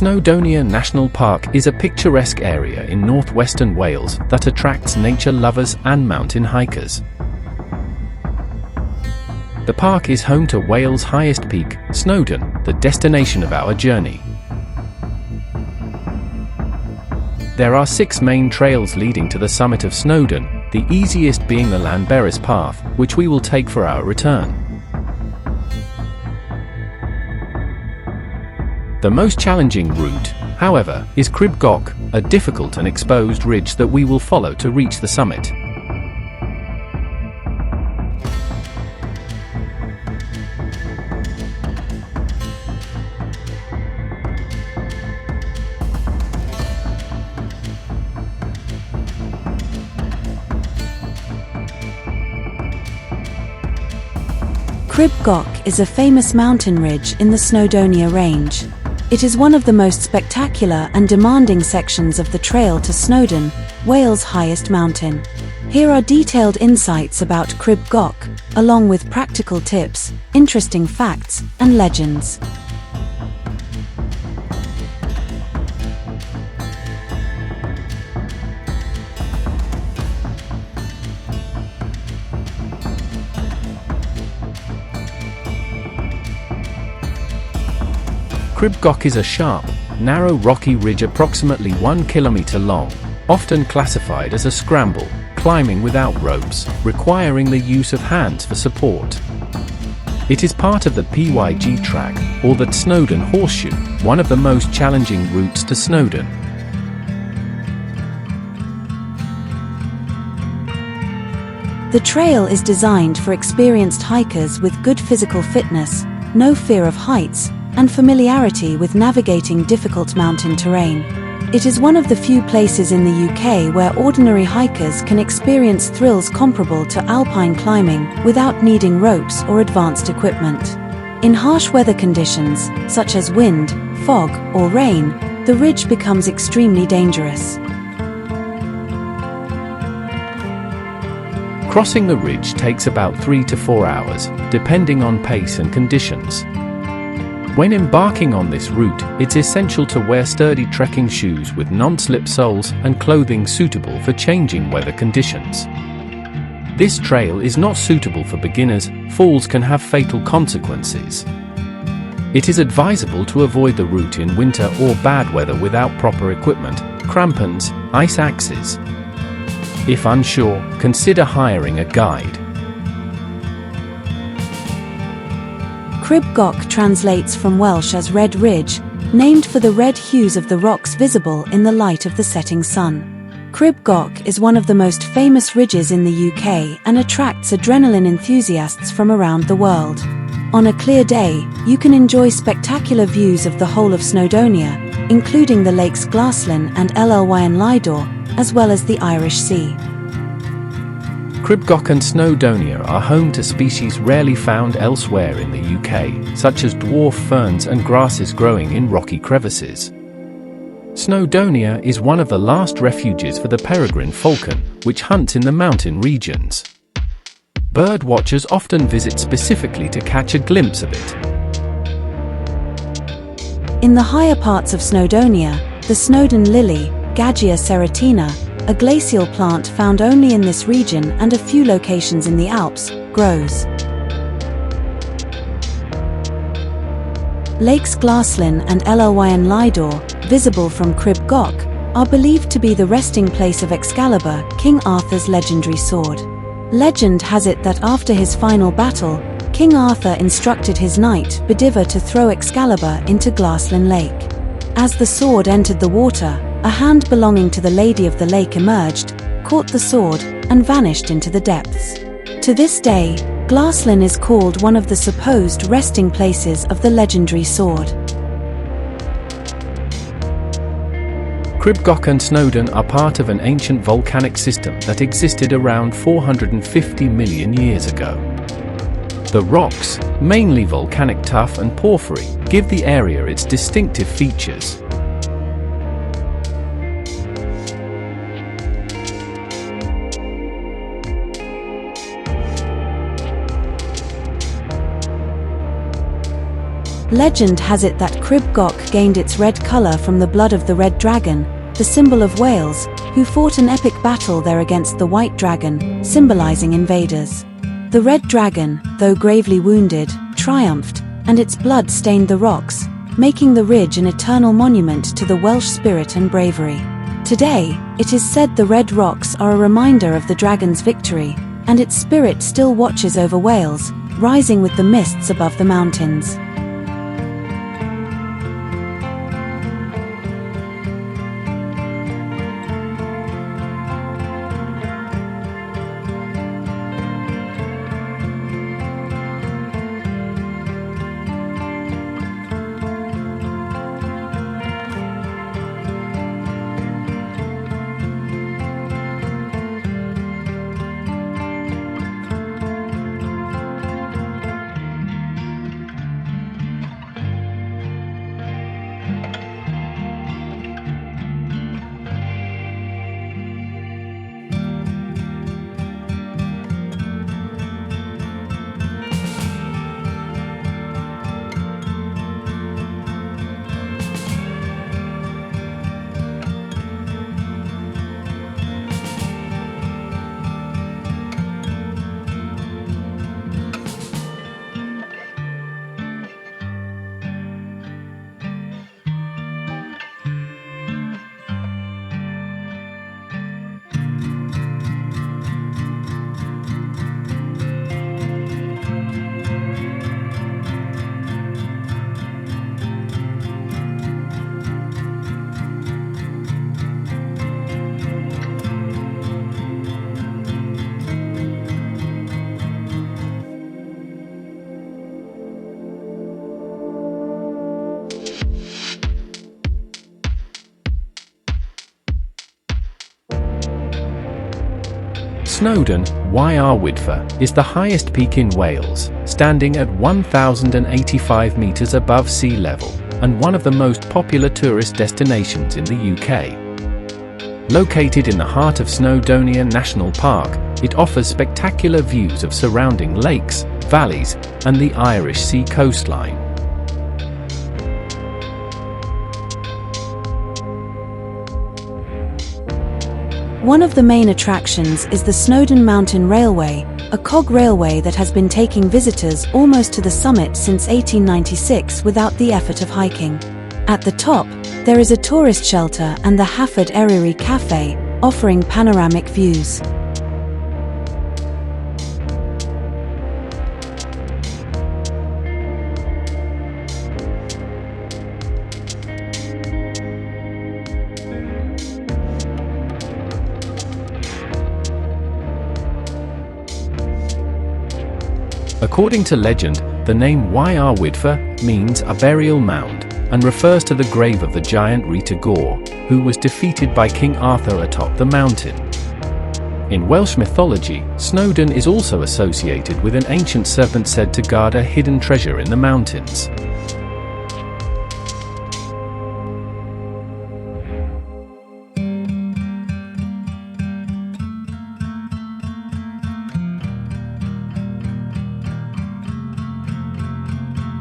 Snowdonia National Park is a picturesque area in northwestern Wales that attracts nature lovers and mountain hikers. The park is home to Wales' highest peak, Snowdon, the destination of our journey. There are 6 main trails leading to the summit of Snowdon, the easiest being the Llanberis path, which we will take for our return. The most challenging route, however, is Goch, a difficult and exposed ridge that we will follow to reach the summit. Goch is a famous mountain ridge in the Snowdonia Range. It is one of the most spectacular and demanding sections of the trail to Snowdon, Wales' highest mountain. Here are detailed insights about Goch, along with practical tips, interesting facts, and legends. Goch is a sharp, narrow rocky ridge approximately 1 kilometer long, often classified as a scramble, climbing without ropes, requiring the use of hands for support. It is part of the PYG track, or the Snowdon Horseshoe, one of the most challenging routes to Snowdon. The trail is designed for experienced hikers with good physical fitness, no fear of heights, and familiarity with navigating difficult mountain terrain. It is one of the few places in the UK where ordinary hikers can experience thrills comparable to alpine climbing without needing ropes or advanced equipment. In harsh weather conditions, such as wind, fog, or rain, the ridge becomes extremely dangerous. Crossing the ridge takes about 3 to 4 hours, depending on pace and conditions. When embarking on this route, it's essential to wear sturdy trekking shoes with non-slip soles and clothing suitable for changing weather conditions. This trail is not suitable for beginners. Falls can have fatal consequences. It is advisable to avoid the route in winter or bad weather without proper equipment, crampons, ice axes. If unsure, consider hiring a guide. Goch translates from Welsh as Red Ridge, named for the red hues of the rocks visible in the light of the setting sun. Goch is one of the most famous ridges in the UK and attracts adrenaline enthusiasts from around the world. On a clear day, you can enjoy spectacular views of the whole of Snowdonia, including the lakes Glaslyn and Llanberis, as well as the Irish Sea. Goch and Snowdonia are home to species rarely found elsewhere in the UK, such as dwarf ferns and grasses growing in rocky crevices. Snowdonia is one of the last refuges for the peregrine falcon, which hunts in the mountain regions. Bird watchers often visit specifically to catch a glimpse of it. In the higher parts of Snowdonia, the Snowdon lily, Gaggia ceratina, a glacial plant found only in this region and a few locations in the Alps, grows. Lakes Glaslyn and Llanberis, visible from Goch, are believed to be the resting place of Excalibur, King Arthur's legendary sword. Legend has it that after his final battle, King Arthur instructed his knight Wyddfa to throw Excalibur into Glaslyn Lake. As the sword entered the water, a hand belonging to the Lady of the Lake emerged, caught the sword, and vanished into the depths. To this day, Glaslyn is called one of the supposed resting places of the legendary sword. Goch and Snowdon are part of an ancient volcanic system that existed around 450 million years ago. The rocks, mainly volcanic tuff and porphyry, give the area its distinctive features. Legend has it that Crib Goch gained its red color from the blood of the red dragon, the symbol of Wales, who fought an epic battle there against the white dragon, symbolizing invaders. The red dragon, though gravely wounded, triumphed, and its blood stained the rocks, making the ridge an eternal monument to the Welsh spirit and bravery. Today, it is said the red rocks are a reminder of the dragon's victory, and its spirit still watches over Wales, rising with the mists above the mountains. Snowdon, Wyddfa, is the highest peak in Wales, standing at 1,085 metres above sea level, and one of the most popular tourist destinations in the UK. Located in the heart of Snowdonia National Park, it offers spectacular views of surrounding lakes, valleys, and the Irish Sea coastline. One of the main attractions is the Snowdon Mountain Railway, a cog railway that has been taking visitors almost to the summit since 1896 without the effort of hiking. At the top, there is a tourist shelter and the Hafod Eryri Cafe, offering panoramic views. According to legend, the name Wyddfa means a burial mound, and refers to the grave of the giant Rita Goch, who was defeated by King Arthur atop the mountain. In Welsh mythology, Snowdon is also associated with an ancient serpent said to guard a hidden treasure in the mountains.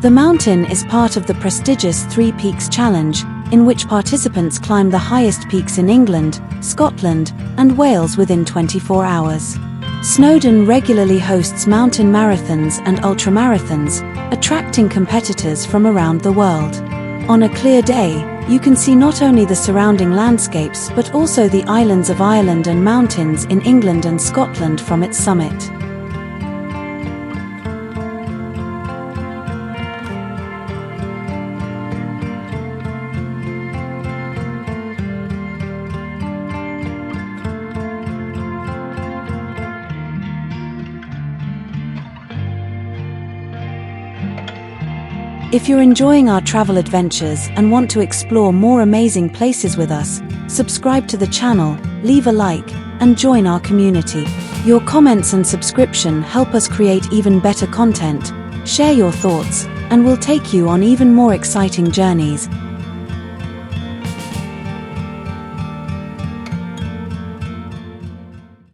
The mountain is part of the prestigious Three Peaks Challenge, in which participants climb the highest peaks in England, Scotland, and Wales within 24 hours. Snowdon regularly hosts mountain marathons and ultramarathons, attracting competitors from around the world. On a clear day, you can see not only the surrounding landscapes but also the islands of Ireland and mountains in England and Scotland from its summit. If you're enjoying our travel adventures and want to explore more amazing places with us, subscribe to the channel, leave a like, and join our community. Your comments and subscription help us create even better content. Share your thoughts, and we'll take you on even more exciting journeys.